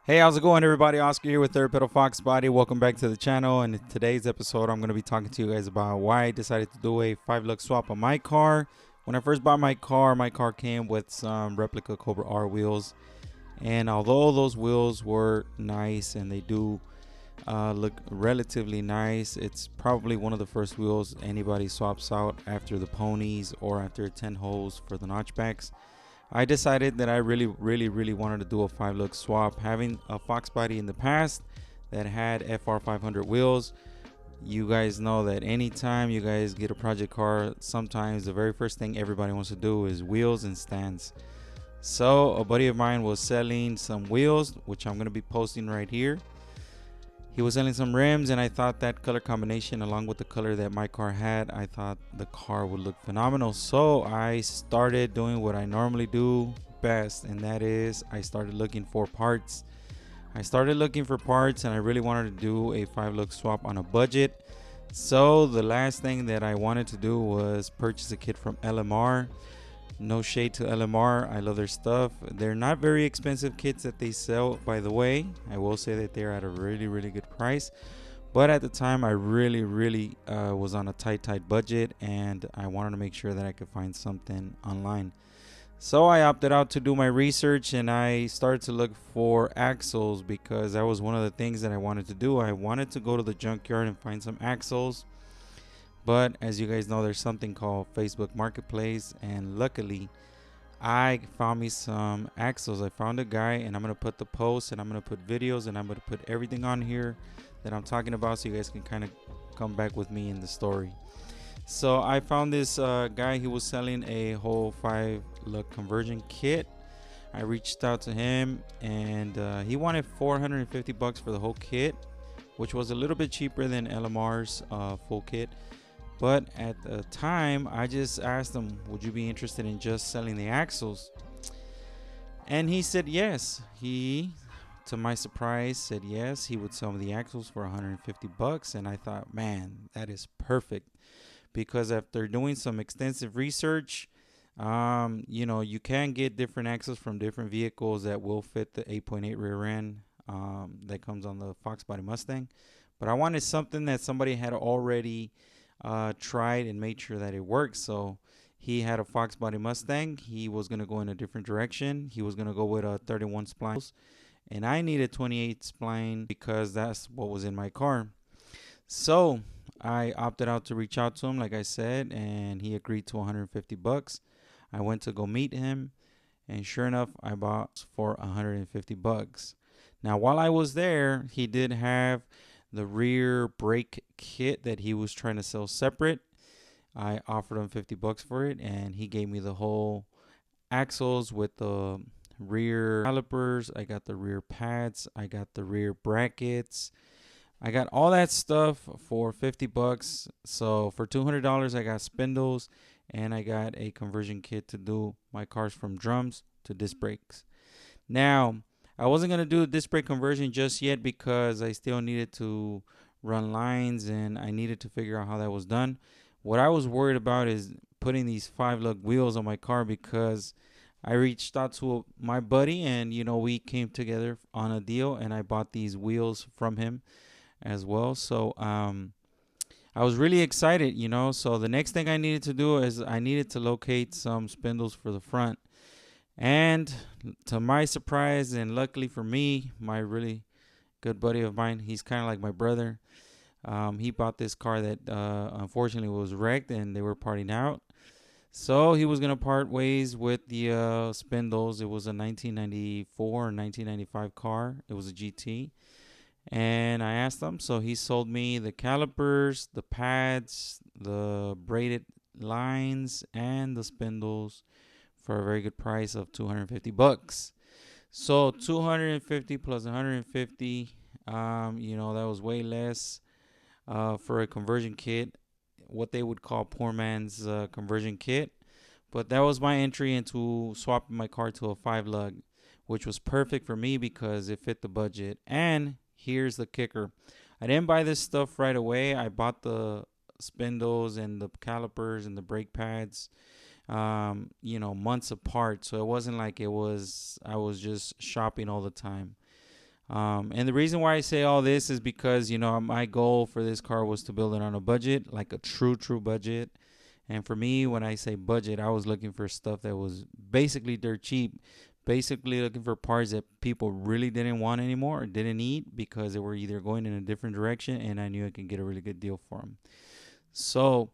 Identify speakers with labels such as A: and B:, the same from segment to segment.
A: Hey, how's it going, everybody? Oscar here with Third Pedal Foxbody. Welcome back to the channel. And in today's episode, I'm going to be talking to you guys about why I decided to do a 5-lug swap on my car. When I first bought my car came with some replica Cobra R wheels. And although those wheels were nice and they do look relatively nice, it's probably one of the first wheels anybody swaps out after the ponies or after 10 holes for the notchbacks. I decided that I really wanted to do a 5-lug swap. Having a Fox body in the past that had FR 500 wheels, you guys know that anytime you guys get a project car, sometimes the very first thing everybody wants to do is wheels and stands. So a buddy of mine was selling some wheels, which I'm going to be posting right here. He was selling some rims, and I thought that color combination along with the color that my car had, I thought the car would look phenomenal. So I started doing what I normally do best, and that is I started looking for parts. And I really wanted to do a 5-lug swap on a budget. So the last thing that I wanted to do was purchase a kit from LMR. No shade to LMR, I love their stuff. They're not very expensive kits that they sell, by the way. I will say that they're at a really good price, but at the time I really was on a tight budget, and I wanted to make sure that I could find something online. So I opted out to do my research, and I started to look for axles because that was one of the things that I wanted to do. I wanted to go to the junkyard and find some axles. But as you guys know, there's something called Facebook Marketplace, and luckily I found me some axles. I found a guy, and I'm going to put the posts, and I'm going to put videos, and I'm going to put everything on here that I'm talking about so you guys can kind of come back with me in the story. So I found this guy. He was selling a whole 5-lug conversion kit. I reached out to him, and he wanted $450 for the whole kit, which was a little bit cheaper than LMR's full kit. But at the time, I just asked him, would you be interested in just selling the axles? And he said yes. He, to my surprise, said yes. He would sell me the axles for $150. And I thought, man, that is perfect. Because after doing some extensive research, you can get different axles from different vehicles that will fit the 8.8 rear end that comes on the Foxbody Mustang. But I wanted something that somebody had already tried and made sure that it works. So he had a Foxbody Mustang. He was going to go in a different direction. He was going to go with a 31 spline, and I needed 28 spline because that's what was in my car. So I opted out to reach out to him, like I said, and he agreed to $150. I went to go meet him, and sure enough, I bought for $150. Now, while I was there, he did have the rear brake kit that he was trying to sell separate. I offered him $50 for it, and he gave me the whole axles with the rear calipers. I got the rear pads. I got the rear brackets. I got all that stuff for $50. So for $200, I got spindles, and I got a conversion kit to do my cars from drums to disc brakes. Now, I wasn't going to do the disc brake conversion just yet because I still needed to run lines and I needed to figure out how that was done. What I was worried about is putting these 5-lug wheels on my car because I reached out to my buddy, and we came together on a deal, and I bought these wheels from him as well. So I was really excited, So the next thing I needed to do is I needed to locate some spindles for the front. And to my surprise, and luckily for me, my really good buddy of mine, he's kind of like my brother. He bought this car that unfortunately was wrecked, and they were parting out. So he was going to part ways with the spindles. It was a 1994 or 1995 car. It was a GT. And I asked him, so he sold me the calipers, the pads, the braided lines, and the spindles for a very good price of $250. So 250 plus 150, that was way less for a conversion kit, what they would call poor man's conversion kit. But that was my entry into swapping my car to a 5-lug, which was perfect for me because it fit the budget. And here's the kicker. I didn't buy this stuff right away. I bought the spindles and the calipers and the brake pads months apart. So it wasn't like I was just shopping all the time. And the reason why I say all this is because, my goal for this car was to build it on a budget, like a true budget. And for me, when I say budget, I was looking for stuff that was basically dirt cheap, basically looking for parts that people really didn't want anymore or didn't need because they were either going in a different direction, and I knew I could get a really good deal for them. So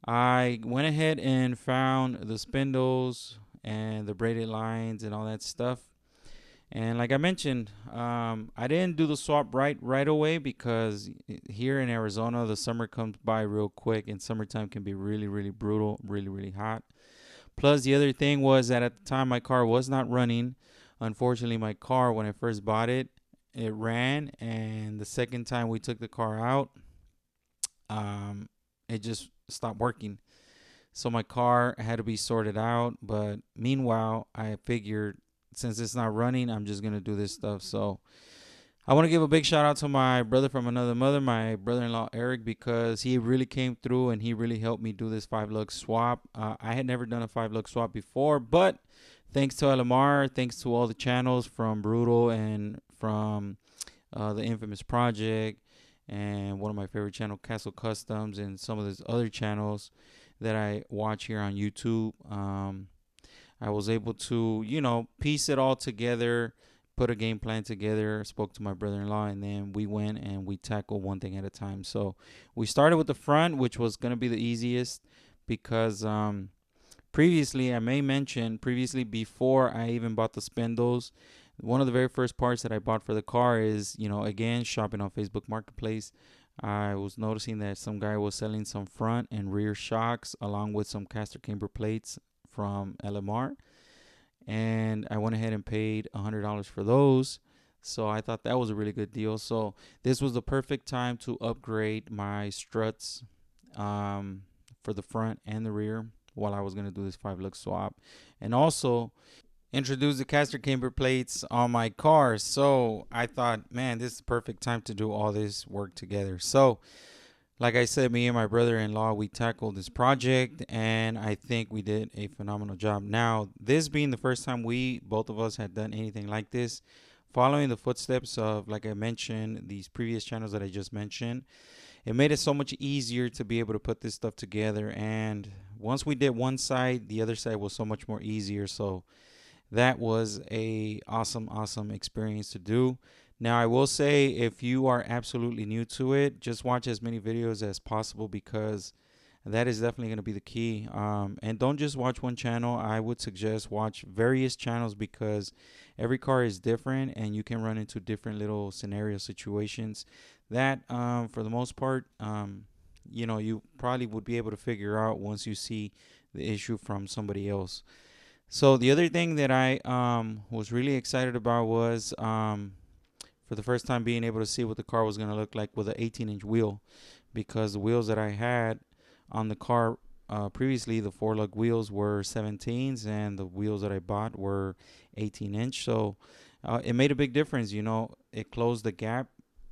A: I went ahead and found the spindles and the braided lines and all that stuff. And like I mentioned, I didn't do the swap right away because here in Arizona, the summer comes by real quick, and summertime can be really brutal, really hot. Plus, the other thing was that at the time my car was not running. Unfortunately, my car, when I first bought it, it ran, and the second time we took the car out, um, it just stopped working. So my car had to be sorted out. But meanwhile, I figured since it's not running, I'm just gonna do this stuff. So I want to give a big shout out to my brother from another mother, my brother-in-law Eric, because he really came through and he really helped me do this 5 lug swap. I had never done a 5 lug swap before, but thanks to LMR, thanks to all the channels from Brutal and from the Infamous Project, and one of my favorite channel, Castle Customs, and some of those other channels that I watch here on YouTube. I was able to, piece it all together, put a game plan together, spoke to my brother-in-law, and then we went and we tackled one thing at a time. So we started with the front, which was going to be the easiest because previously, I may mention, before I even bought the spindles, one of the very first parts that I bought for the car is, again, shopping on Facebook Marketplace. I was noticing that some guy was selling some front and rear shocks along with some caster camber plates from LMR, and I went ahead and paid $100 for those. So I thought that was a really good deal. So this was the perfect time to upgrade my struts for the front and the rear while I was going to do this 5 lug swap, and also introduce the caster camber plates on my car. So I thought, man, this is the perfect time to do all this work together. So like I said, me and my brother-in-law, we tackled this project, and I think we did a phenomenal job. Now, this being the first time we, both of us, had done anything like this, following the footsteps of, like I mentioned, these previous channels that I just mentioned, it made it so much easier to be able to put this stuff together. And once we did one side, the other side was so much more easier. So that was a awesome experience to do. Now, I will say, if you are absolutely new to it, just watch as many videos as possible because that is definitely going to be the key. And don't just watch one channel. I would suggest watch various channels because every car is different and you can run into different little scenario situations that, for the most part, you probably would be able to figure out once you see the issue from somebody else. So the other thing that I was really excited about was for the first time being able to see what the car was going to look like with an 18-inch wheel, because the wheels that I had on the car previously, the 4 lug wheels were 17s and the wheels that I bought were 18-inch. So it made a big difference. It closed the gap,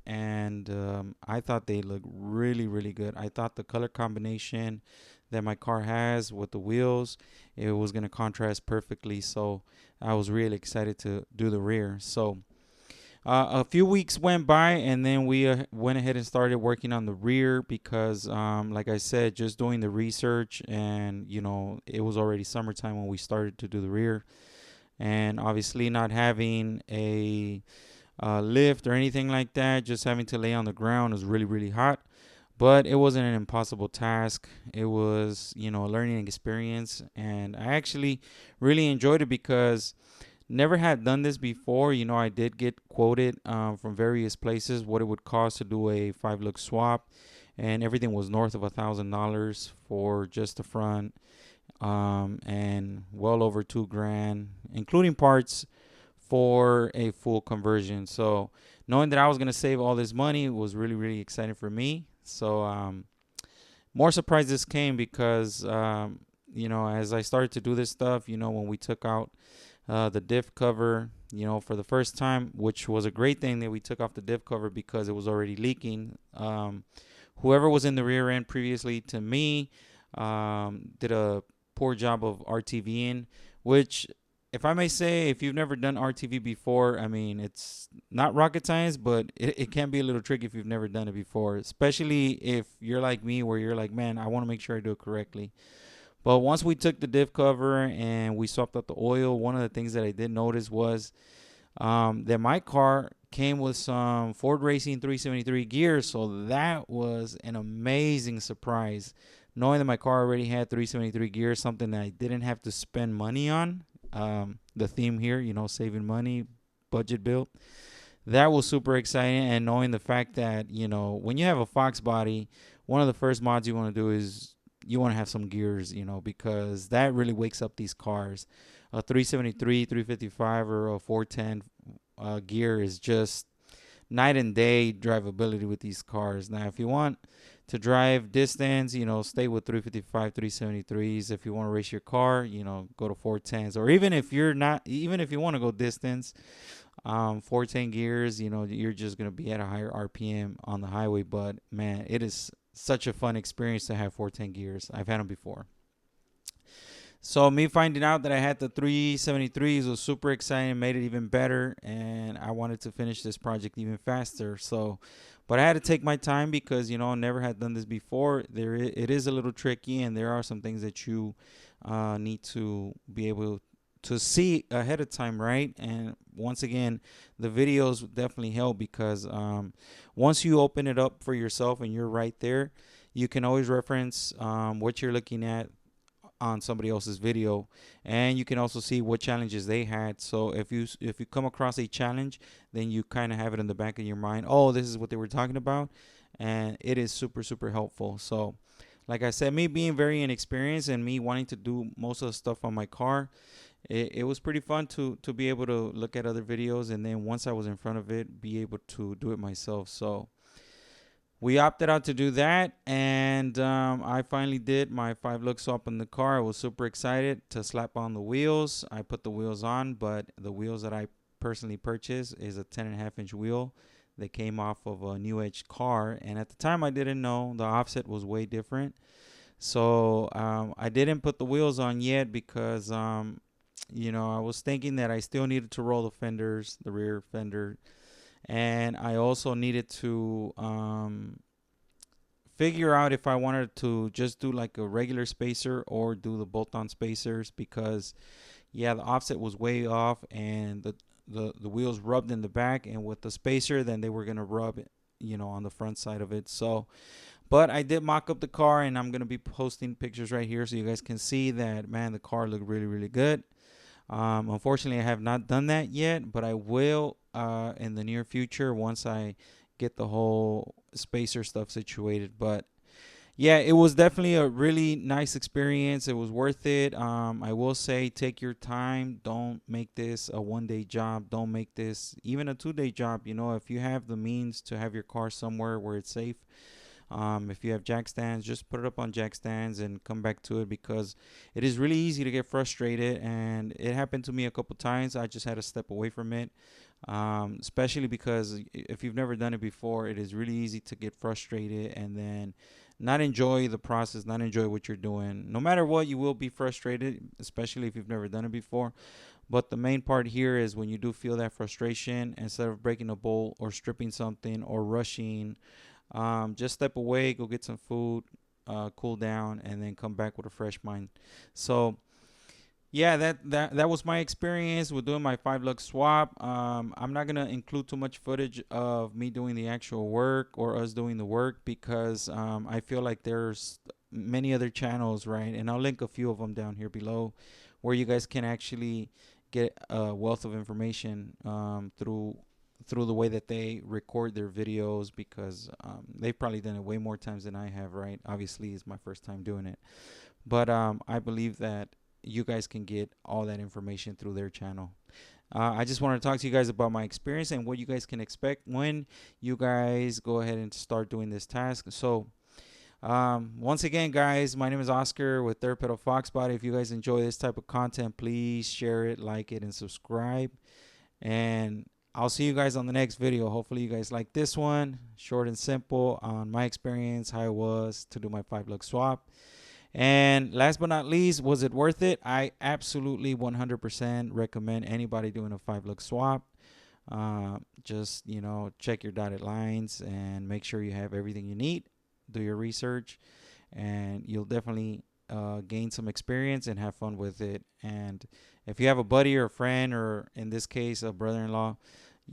A: and I thought they looked really good. I thought the color combination that my car has with the wheels, it was going to contrast perfectly. So I was really excited to do the rear. So a few weeks went by, and then we went ahead and started working on the rear because, like I said, just doing the research, and it was already summertime when we started to do the rear, and obviously not having a lift or anything like that, just having to lay on the ground was really hot. But it wasn't an impossible task. It was, a learning experience, and I actually really enjoyed it because never had done this before. I did get quoted from various places what it would cost to do a 5 lug swap, and everything was north of $1,000 for just the front, and well over $2,000, including parts for a full conversion. So knowing that I was gonna save all this money was really exciting for me. So more surprises came because as I started to do this stuff, when we took out the diff cover, for the first time, which was a great thing that we took off the diff cover because it was already leaking. Whoever was in the rear end previously to me did a poor job of RTVing, which if I may say, if you've never done RTV before, I mean, it's not rocket science, but it can be a little tricky if you've never done it before, especially if you're like me, where you're like, man, I want to make sure I do it correctly. But once we took the diff cover and we swapped out the oil, one of the things that I did notice was that my car came with some Ford Racing 373 gears. So that was an amazing surprise. Knowing that my car already had 373 gears, something that I didn't have to spend money on. The theme here, saving money, budget built. That was super exciting. And knowing the fact that, when you have a Fox body, one of the first mods you want to do is you want to have some gears, because that really wakes up these cars. A 373, 355, or a 410 gear is just night and day drivability with these cars. Now, if you want to drive distance, stay with 355, 373s. If you want to race your car, go to 410s. Or even if you want to go distance, 410 gears, you're just going to be at a higher RPM on the highway. But man, it is such a fun experience to have 410 gears. I've had them before. So me finding out that I had the 373s was super exciting, made it even better, and I wanted to finish this project even faster. So, but I had to take my time because I never had done this before. It is a little tricky, and there are some things that you need to be able to see ahead of time, right? And once again, the videos definitely help because once you open it up for yourself and you're right there, you can always reference what you're looking at on somebody else's video, and you can also see what challenges they had. So if you come across a challenge, then you kind of have it in the back of your mind, oh, this is what they were talking about, and it is super super helpful. So like I said, me being very inexperienced and me wanting to do most of the stuff on my car, it was pretty fun to be able to look at other videos, and then once I was in front of it, be able to do it myself. So we opted out to do that, and I finally did my 5-lug swap in the car. I was super excited to slap on the wheels. I put the wheels on, but the wheels that I personally purchased is a 10.5-inch wheel that came off of a New Edge car, and at the time I didn't know the offset was way different. So I didn't put the wheels on yet because I was thinking that I still needed to roll the fenders, the rear fender, and I also needed to figure out if I wanted to just do like a regular spacer or do the bolt-on spacers, because the offset was way off, and the wheels rubbed in the back, and with the spacer then they were gonna rub on the front side of it. So but I did mock up the car, and I'm gonna be posting pictures right here so you guys can see that, man, the car looked really really good. Unfortunately, I have not done that yet, but I will in the near future once I get the whole spacer stuff situated. But yeah, it was definitely a really nice experience. It was worth it. I will say, take your time. Don't make this a one-day job. Don't make this even a two-day job. If you have the means to have your car somewhere where it's safe, if you have jack stands, just put it up on jack stands and come back to it, because it is really easy to get frustrated, and it happened to me a couple times. I just had to step away from it, especially because if you've never done it before, it is really easy to get frustrated and then not enjoy the process, not enjoy what you're doing. No matter what, you will be frustrated, especially if you've never done it before. But the main part here is when you do feel that frustration, instead of breaking a bolt or stripping something or rushing, just step away, go get some food, cool down, and then come back with a fresh mind. So yeah, that was my experience with doing my 5-lug swap. I'm not gonna include too much footage of me doing the actual work or us doing the work, because I feel like there's many other channels, right? And I'll link a few of them down here below, where you guys can actually get a wealth of information through the way that they record their videos, because they've probably done it way more times than I have, right? Obviously, it's my first time doing it, but I believe that you guys can get all that information through their channel. I just want to talk to you guys about my experience and what you guys can expect when you guys go ahead and start doing this task. So once again, guys, my name is Oscar with Third Pedal Foxbody. If you guys enjoy this type of content, please share it, like it, and subscribe. And I'll see you guys on the next video. Hopefully you guys like this one, short and simple, on my experience, how it was to do my 5-lug swap. And last but not least, was it worth it? I absolutely 100% recommend anybody doing a 5-lug swap. Just, check your dotted lines and make sure you have everything you need. Do your research, and you'll definitely gain some experience and have fun with it. And if you have a buddy or a friend, or in this case, a brother-in-law,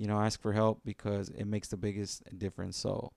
A: ask for help because it makes the biggest difference. So,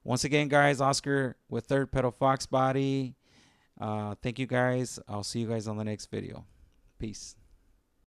A: once again, guys, Oscar with Third Pedal Foxbody. Thank you, guys. I'll see you guys on the next video. Peace.